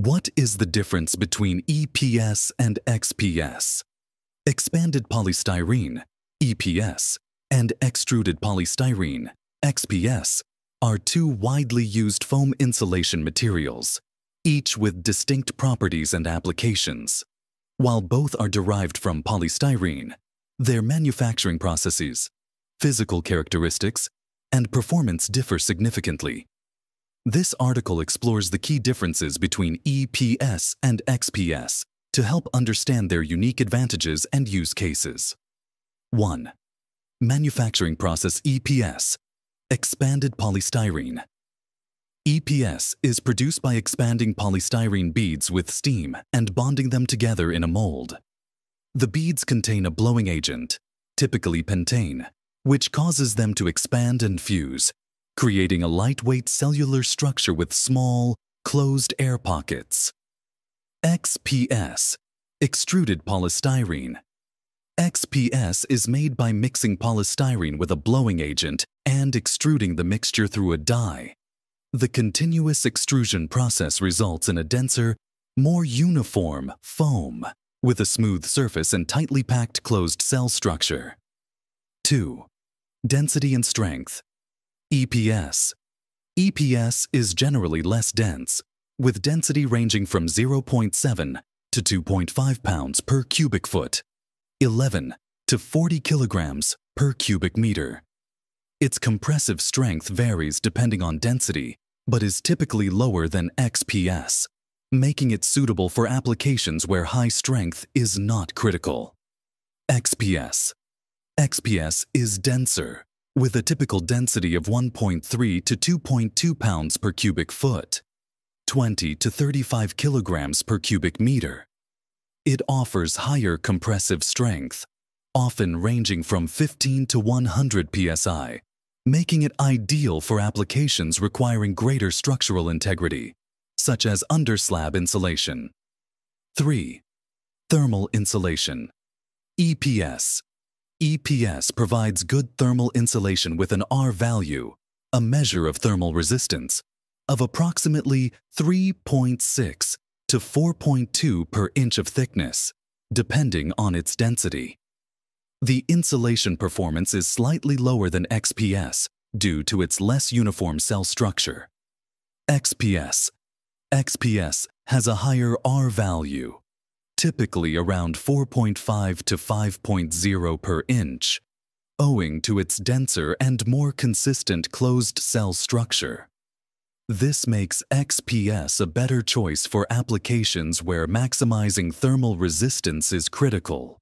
What is the difference between EPS and XPS? Expanded polystyrene, EPS, and extruded polystyrene, XPS, are two widely used foam insulation materials, each with distinct properties and applications. While both are derived from polystyrene, their manufacturing processes, physical characteristics, and performance differ significantly. This article explores the key differences between EPS and XPS to help understand their unique advantages and use cases. 1. Manufacturing process EPS, expanded polystyrene. EPS is produced by expanding polystyrene beads with steam and bonding them together in a mold. The beads contain a blowing agent, typically pentane, which causes them to expand and fuse, creating a lightweight cellular structure with small, closed air pockets. XPS, extruded polystyrene. XPS is made by mixing polystyrene with a blowing agent and extruding the mixture through a die. The continuous extrusion process results in a denser, more uniform foam with a smooth surface and tightly packed closed cell structure. 2. Density and strength. EPS. EPS is generally less dense, with density ranging from 0.7 to 2.5 pounds per cubic foot, 11 to 40 kilograms per cubic meter. Its compressive strength varies depending on density, but is typically lower than XPS, making it suitable for applications where high strength is not critical. XPS. XPS is denser, with a typical density of 1.3 to 2.2 pounds per cubic foot, 20 to 35 kilograms per cubic meter. It offers higher compressive strength, often ranging from 15 to 100 psi, making it ideal for applications requiring greater structural integrity, such as underslab insulation. 3. Thermal insulation. EPS. EPS provides good thermal insulation with an R value, a measure of thermal resistance, of approximately 3.6 to 4.2 per inch of thickness, depending on its density. The insulation performance is slightly lower than XPS due to its less uniform cell structure. XPS. XPS has a higher R value, typically around 4.5 to 5.0 per inch, owing to its denser and more consistent closed cell structure. This makes XPS a better choice for applications where maximizing thermal resistance is critical.